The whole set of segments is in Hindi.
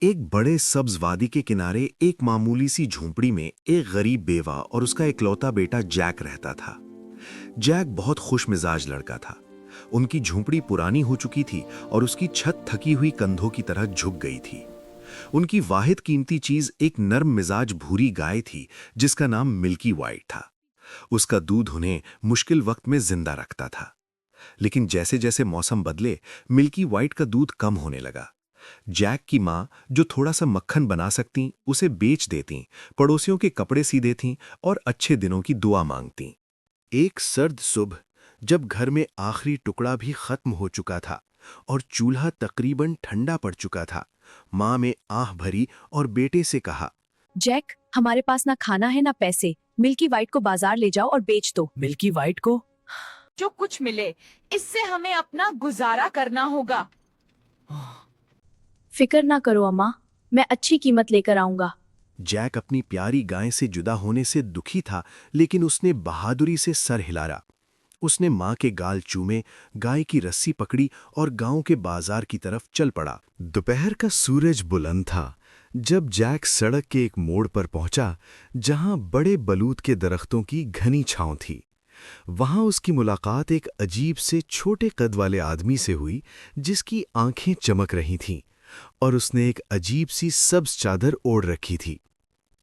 एक बड़े सब्ज वादी के किनारे एक मामूली सी झोंपड़ी में एक गरीब बेवा और उसका इकलौता बेटा जैक रहता था। जैक बहुत खुश मिजाज लड़का था। उनकी झोंपड़ी पुरानी हो चुकी थी और उसकी छत थकी हुई कंधों की तरह झुक गई थी। उनकी वाहिद कीमती चीज एक नर्म मिजाज भूरी गाय थी जिसका नाम मिल्की वाइट था। उसका दूध उन्हें मुश्किल वक्त में जिंदा रखता था। लेकिन जैसे जैसे मौसम बदले, मिल्की वाइट का दूध कम होने लगा। जैक की माँ, जो थोड़ा सा मक्खन बना सकती, उसे बेच देती, पड़ोसियों के कपड़े सी देती और अच्छे दिनों की दुआ मांगती। एक सर्द सुबह, जब घर में आखिरी टुकड़ा भी खत्म हो चुका था और चूल्हा तकरीबन ठंडा पड़ चुका था, माँ ने आह भरी और बेटे से कहा, जैक, हमारे पास ना खाना है ना पैसे। मिल्की वाइट को बाजार ले जाओ और बेच दो। मिल्की वाइट को? जो कुछ मिले इससे हमें अपना गुजारा करना होगा। फिक्र ना करो अम्मा, मैं अच्छी कीमत लेकर आऊंगा। जैक अपनी प्यारी गाय से जुदा होने से दुखी था, लेकिन उसने बहादुरी से सर हिलाया। उसने माँ के गाल चूमे, गाय की रस्सी पकड़ी और गांव के बाजार की तरफ चल पड़ा। दोपहर का सूरज बुलंद था जब जैक सड़क के एक मोड़ पर पहुंचा जहां बड़े बलूत के दरख्तों की घनी छांव थी। वहां उसकी मुलाकात एक अजीब से छोटे कद वाले आदमी से हुई जिसकी आंखें चमक रही थीं और उसने एक अजीब सी सब्ज चादर ओढ़ रखी थी।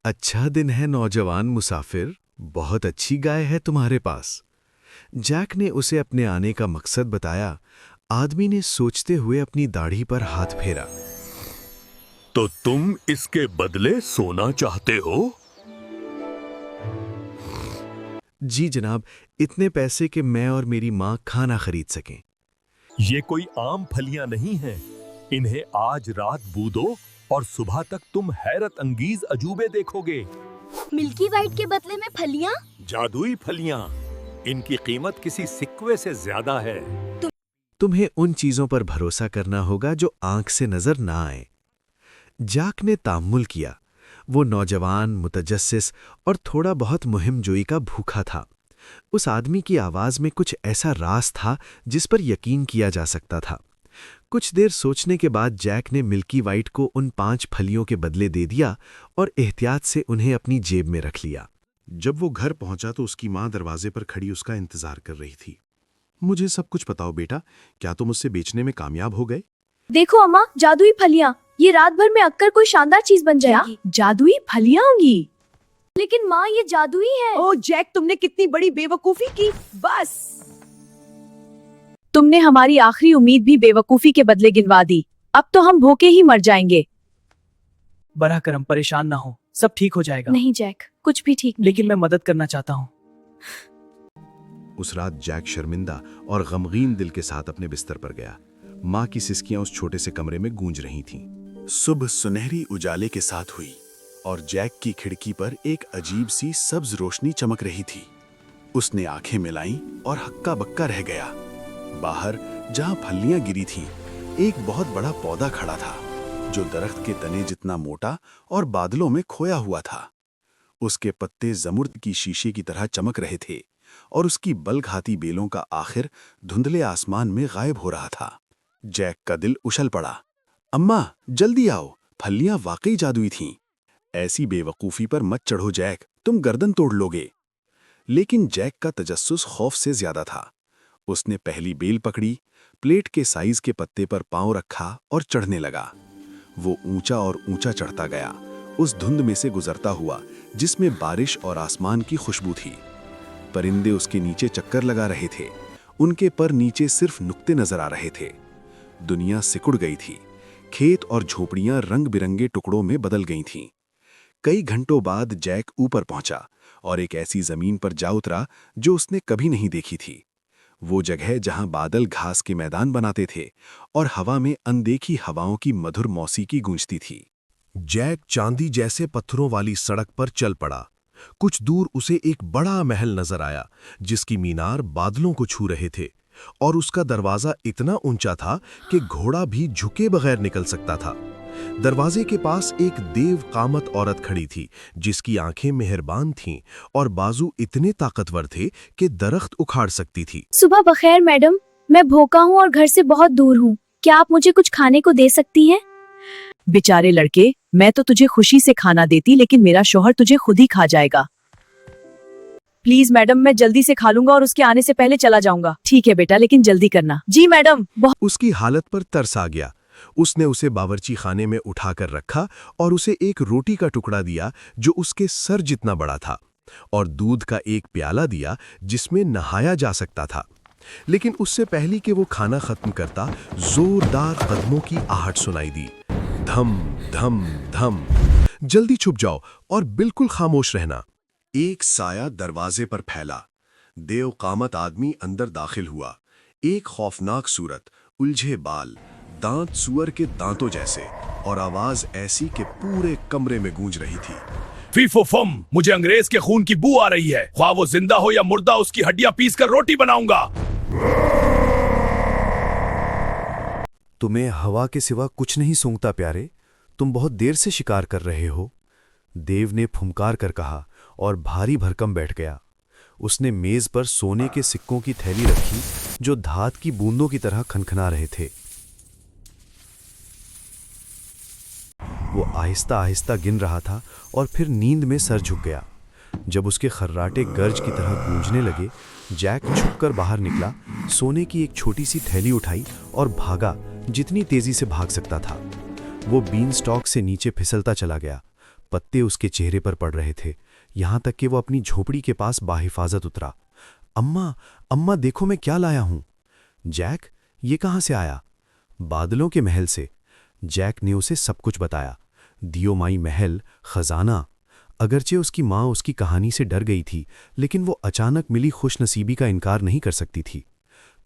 अच्छा दिन है नौजवान मुसाफिर, बहुत अच्छी गाय है तुम्हारे पास। जैक ने उसे अपने आने का मकसद बताया। आदमी ने सोचते हुए अपनी दाढ़ी पर हाथ फेरा। तो तुम इसके बदले सोना चाहते हो? जी जनाब, इतने पैसे कि मैं और मेरी माँ खाना खरीद सकें। ये कोई आम फलियां नहीं हैं। इन्हें आज रात बूदो और सुबह तक तुम हैरत अंगीज अजूबे देखोगे। मिल्की वाइट के बदले में फलियां? जादुई फलियां। इनकी कीमत किसी सिक्के से ज्यादा है। तुम्हें उन चीजों पर भरोसा करना होगा जो आंख से नजर ना आए। जैक ने ताम्मुल किया। वो नौजवान, मुतजस्सिस और थोड़ा बहुत मुहिमजोई का भूखा था। उस आदमी की आवाज में कुछ ऐसा राज था जिस पर यकीन किया जा सकता था। कुछ देर सोचने के बाद जैक ने मिल्की वाइट को उन 5 फलियों के बदले दे दिया और एहतियात से उन्हें अपनी जेब में रख लिया। जब वो घर पहुंचा तो उसकी माँ दरवाजे पर खड़ी उसका इंतजार कर रही थी। मुझे सब कुछ बताओ बेटा, क्या तुम उससे बेचने में कामयाब हो गए? देखो अम्मा, जादुई फलियां। ये रात भर में अक्कर कोई शानदार चीज बन जाएगी। जादुई फलियां होंगी? लेकिन माँ, ये जादुई है। ओ जैक, तुमने कितनी बड़ी बेवकूफी की। बस तुमने हमारी आखिरी उम्मीद भी बेवकूफी के बदले गिनवा दी। अब तो हम भूखे ही मर जाएंगे। बरा करम, परेशान ना हो, सब ठीक हो जाएगा। नहीं जैक, कुछ भी ठीक नहीं। लेकिन मैं मदद करना चाहता हूँ। उस रात जैक शर्मिंदा और गमगीन दिल के साथ अपने बिस्तर पर गया। माँ की सिसकियां उस छोटे से कमरे में गूंज रही थीं। सुबह सुनहरी उजाले के साथ हुई और जैक की खिड़की पर एक अजीब सी सब्ज रोशनी चमक रही थी। उसने आंखें मिलाईं और हक्का बक्का रह गया। बाहर जहां फलियां गिरी थीं, एक बहुत बड़ा पौधा खड़ा था जो दरख्त के तने जितना मोटा और बादलों में खोया हुआ था। उसके पत्ते जमुर्द की शीशे की तरह चमक रहे थे और उसकी बलघाती बेलों का आखिर धुंधले आसमान में गायब हो रहा था। जैक का दिल उछल पड़ा। अम्मा, जल्दी आओ, फलियां वाकई जादुई थीं। ऐसी बेवकूफी पर मत चढ़ो जैक, तुम गर्दन तोड़ लोगे। लेकिन जैक का तजस्सुस खौफ से ज्यादा था। उसने पहली बेल पकड़ी, प्लेट के साइज के पत्ते पर पांव रखा और चढ़ने लगा। वो ऊंचा और ऊंचा चढ़ता गया, उस धुंध में से गुजरता हुआ जिसमें बारिश और आसमान की खुशबू थी। परिंदे उसके नीचे चक्कर लगा रहे थे। उनके पर नीचे सिर्फ नुक्ते नजर आ रहे थे। दुनिया सिकुड़ गई थी। खेत और झोपड़ियां रंग बिरंगे टुकड़ों में बदल गई थीं। कई घंटों बाद जैक ऊपर पहुंचा और एक ऐसी जमीन पर जा उतरा जो उसने कभी नहीं देखी थी। वो जगह जहां बादल घास के मैदान बनाते थे और हवा में अनदेखी हवाओं की मधुर मौसीकी गूंजती थी। जैक चांदी जैसे पत्थरों वाली सड़क पर चल पड़ा। कुछ दूर उसे एक बड़ा महल नजर आया जिसकी मीनार बादलों को छू रहे थे और उसका दरवाजा इतना ऊंचा था कि घोड़ा भी झुके बगैर निकल सकता था। दरवाजे के पास एक देव कामत औरत खड़ी थी जिसकी आंखें मेहरबान थीं और बाजू इतने ताकतवर थे कि दरख्त उखाड़ सकती थी। सुबह बखैर मैडम, मैं भूखा हूँ और घर से बहुत दूर हूँ। क्या आप मुझे कुछ खाने को दे सकती हैं? बेचारे लड़के, मैं तो तुझे खुशी से खाना देती, लेकिन मेरा शौहर तुझे खुद ही खा जाएगा। प्लीज मैडम, मैं जल्दी से खा लूंगा और उसके आने से पहले चला जाऊंगा। ठीक है बेटा, लेकिन जल्दी करना। जी मैडम। बहुत उसकी हालत पर तरस आ गया। उसने उसे बावर्ची खाने में उठाकर रखा और उसे एक रोटी का टुकड़ा दिया जो उसके सर जितना बड़ा था, और दूध का एक प्याला दिया जिसमें नहाया जा सकता था। लेकिन उससे पहले कि वो खाना खत्म करता, जोरदार कदमों की आहट सुनाई दी। धम धम धम। जल्दी छुप जाओ और बिल्कुल खामोश रहना। एक साया दरवाजे पर फैला। देव कामत आदमी अंदर दाखिल हुआ। एक खौफनाक सूरत, उलझे बाल, दांत सुअर के दांतों जैसे, और आवाज ऐसी कि पूरे कमरे में गूंज रही थी। फीफो फम, मुझे अंग्रेज के खून की बू आ रही है। ख्वाह वो जिंदा हो या मुर्दा, उसकी हड्डियां पीस कर रोटी बनाऊंगा। तुम्हें हवा के सिवा कुछ नहीं सूंघता प्यारे, तुम बहुत देर से शिकार कर रहे हो। देव ने फुंकार कर कहा और भारी भरकम बैठ गया। उसने मेज पर सोने के सिक्कों की थैली रखी जो धात की बूंदों की तरह खनखना रहे थे। वो आहिस्ता आहिस्ता गिन रहा था और फिर नींद में सर झुक गया। जब उसके खर्राटे गर्ज की तरह गूंजने लगे, जैक छुपकर बाहर निकला, सोने की एक छोटी सी थैली उठाई और भागा जितनी तेजी से भाग सकता था। वो बीन स्टॉक से नीचे फिसलता चला गया। पत्ते उसके चेहरे पर पड़ रहे थे, यहां तक कि वो अपनी झोपड़ी के पास बाहिफाजत उतरा। अम्मा, अम्मा देखो मैं क्या लाया हूं। जैक, ये कहां से आया? बादलों के महल से। जैक ने उसे सब कुछ बताया। दियोमाई महल, खजाना। अगरचे उसकी माँ उसकी कहानी से डर गई थी, लेकिन वो अचानक मिली खुशनसीबी का इनकार नहीं कर सकती थी।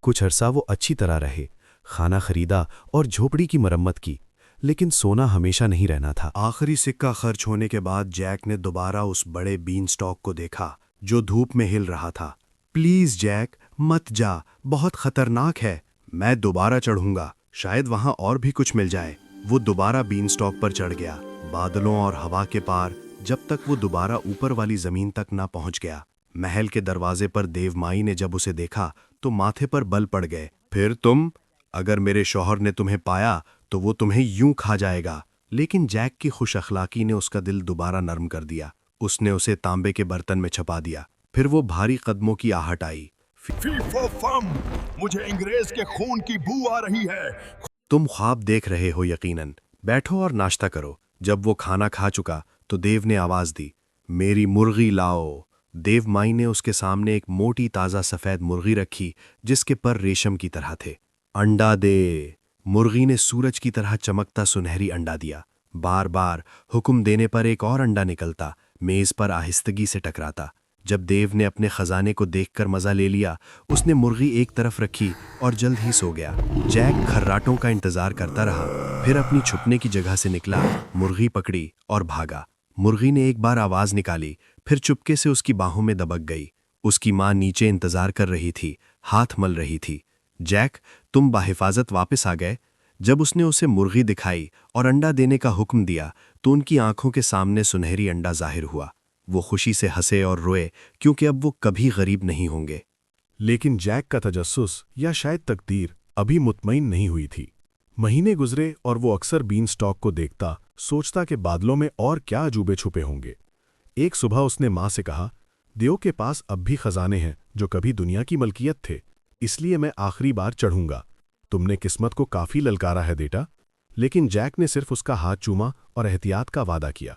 कुछ अरसा वो अच्छी तरह रहे, खाना खरीदा और झोपड़ी की मरम्मत की, लेकिन सोना हमेशा नहीं रहना था। आखिरी सिक्का खर्च होने के बाद जैक ने दोबारा उस बड़े बीन स्टॉक को देखा जो धूप में हिल रहा था। प्लीज जैक, मत जा, बहुत खतरनाक है। मैं दोबारा चढ़ूंगा, शायद वहां और भी कुछ मिल जाए। वो दोबारा बीन स्टॉक पर चढ़ गया, बादलों और हवा के पार, जब तक वो दोबारा ऊपर वाली जमीन तक ना पहुंच गया। महल के दरवाजे पर देवमाई ने जब उसे देखा तो माथे पर बल पड़ गए। फिर तुम? अगर मेरे शौहर ने तुम्हें पाया तो वो तुम्हें यूं खा जाएगा। लेकिन जैक की खुश अखलाकी ने उसका दिल दोबारा नर्म कर दिया। उसने उसे तांबे के बर्तन में छुपा दिया। फिर वो भारी कदमों की आहट आई। फीफो फम, मुझे अंग्रेज के खून की बू आ रही है। तुम ख्वाब देख रहे हो यकीनन। बैठो और नाश्ता करो। जब वो खाना खा चुका तो देव ने आवाज दी, मेरी मुर्गी लाओ। देवमाई ने उसके सामने एक मोटी ताज़ा सफ़ेद मुर्गी रखी जिसके पर रेशम की तरह थे। अंडा दे। मुर्गी ने सूरज की तरह चमकता सुनहरी अंडा दिया। बार बार हुक्म देने पर एक और अंडा निकलता, मेज पर आहिस्तगी से टकराता। जब देव ने अपने खजाने को देखकर मजा ले लिया, उसने मुर्गी एक तरफ रखी और जल्द ही सो गया। जैक खर्राटों का इंतजार करता रहा, फिर अपनी छुपने की जगह से निकला, मुर्गी पकड़ी और भागा। मुर्गी ने एक बार आवाज निकाली, फिर चुपके से उसकी बाहों में दबक गई। उसकी माँ नीचे इंतजार कर रही थी, हाथ मल रही थी। जैक, तुम बाहिफाजत वापस आ गए। जब उसने उसे मुर्गी दिखाई और अंडा देने का हुक्म दिया तो उनकी आंखों के सामने सुनहरी अंडा जाहिर हुआ। वो खुशी से हंसे और रोए, क्योंकि अब वो कभी गरीब नहीं होंगे। लेकिन जैक का तजस्सुस या शायद तकदीर अभी मुतमईन नहीं हुई थी। महीने गुजरे और वो अक्सर बीन स्टॉक को देखता, सोचता कि बादलों में और क्या अजूबे छुपे होंगे। एक सुबह उसने माँ से कहा, देव के पास अब भी खजाने हैं जो कभी दुनिया की मलकियत थे, इसलिए मैं आखिरी बार चढ़ूंगा। तुमने किस्मत को काफी ललकारा है बेटा। लेकिन जैक ने सिर्फ उसका हाथ चूमा और एहतियात का वादा किया।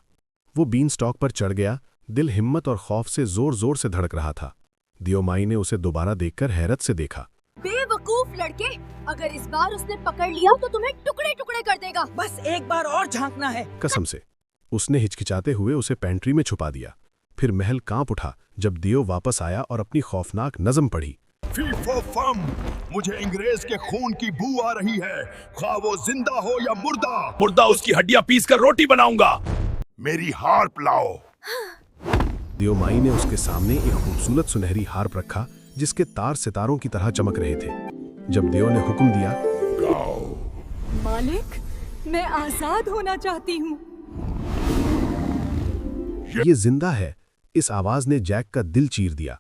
वो बीन स्टॉक पर चढ़ गया, दिल हिम्मत और खौफ से जोर जोर से धड़क रहा था। दियोमाई ने उसे दोबारा देखकर हैरत से देखा। बेवकूफ लड़के, अगर इस बार उसने पकड़ लिया तो तुम्हें टुकड़े टुकड़े कर देगा। बस एक बार और झांकना है। कसम से। उसने हिचकिचाते हुए उसे पेंट्री में छुपा दिया। फिर महल कांप उठा जब दियो वापस आया और अपनी खौफनाक नज़म पढ़ी। फीफो फम, मुझे अंग्रेज के खून की बू आ रही है। ख्वाह वो जिंदा हो या मुर्दा, मुर्दा उसकी हड्डियां पीस कर रोटी बनाऊंगा। मेरी हार्प लाओ। दियोमाई ने उसके सामने एक खूबसूरत सुनहरी हार्प रखा जिसके तार सितारों की तरह चमक रहे थे। जब दियो ने हुक्म दिया, मालिक, मैं आजाद होना चाहती हूँ। ये जिंदा है। इस आवाज ने जैक का दिल चीर दिया।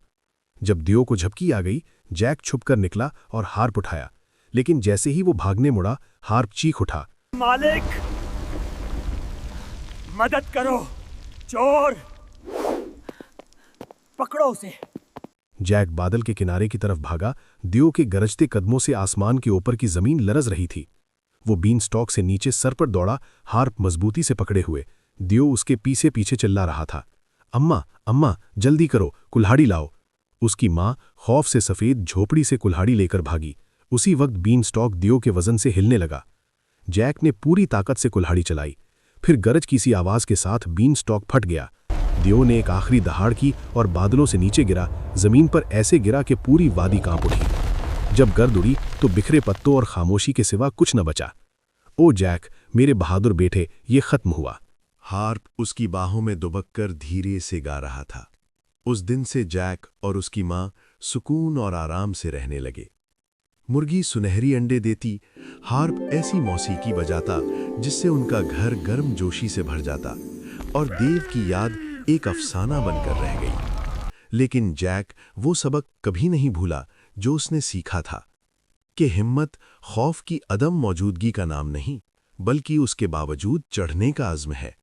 जब दियो को झपकी आ गई, जैक छुपकर निकला और हार्प उठाया, लेकिन जैसे ही वो भागने मुड़ा, हार्प चीख उठा, मालिक, मदद करो, चोर, पकड़ो उसे। जैक बादल के किनारे की तरफ भागा। दियो के गरजते कदमों से आसमान के ऊपर की जमीन लरज रही थी। वो बीन स्टॉक से नीचे सर पर दौड़ा, हार्प मजबूती से पकड़े हुए। दियो उसके पीछे पीछे चिल्ला रहा था, अम्मा अम्मा जल्दी करो, कुल्हाड़ी लाओ। उसकी माँ खौफ से सफेद झोपड़ी से कुल्हाड़ी लेकर भागी। उसी वक्त बीन स्टॉक दियो के वजन से हिलने लगा। जैक ने पूरी ताकत से कुल्हाड़ी चलाई। फिर गरज की सी आवाज के साथ बीन स्टॉक फट गया। दियो ने एक आखिरी दहाड़ की और बादलों से नीचे गिरा। जमीन पर ऐसे गिरा कि पूरी वादी कांप उठी। जब गर्द उड़ी तो बिखरे पत्तों और खामोशी के सिवा कुछ न बचा। ओ जैक, मेरे बहादुर बेटे, ये खत्म हुआ। हार्प उसकी बाहों में दुबककर धीरे से गा रहा था। उस दिन से जैक और उसकी माँ सुकून और आराम से रहने लगे। मुर्गी सुनहरी अंडे देती, हार्प ऐसी मौसीकी बजाता जिससे उनका घर गर्म जोशी से भर जाता, और देव की याद एक अफसाना बनकर रह गई। लेकिन जैक वो सबक कभी नहीं भूला जो उसने सीखा था कि हिम्मत खौफ की अदम मौजूदगी का नाम नहीं, बल्कि उसके बावजूद चढ़ने का अज़्म है।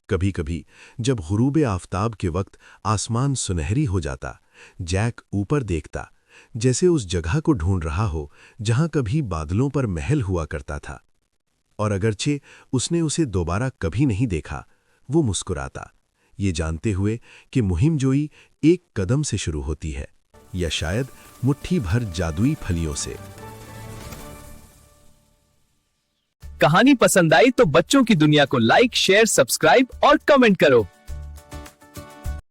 कभी कभी जब गुरूब आफताब के वक्त आसमान सुनहरी हो जाता, जैक ऊपर देखता, जैसे उस जगह को ढूंढ रहा हो जहां कभी बादलों पर महल हुआ करता था। और अगरचे उसने उसे दोबारा कभी नहीं देखा, वो मुस्कुराता, ये जानते हुए कि मुहिम जोई एक कदम से शुरू होती है, या शायद मुट्ठी भर जादुई फलियों से। कहानी पसंद आई तो बच्चों की दुनिया को लाइक, शेयर, सब्सक्राइब और कमेंट करो।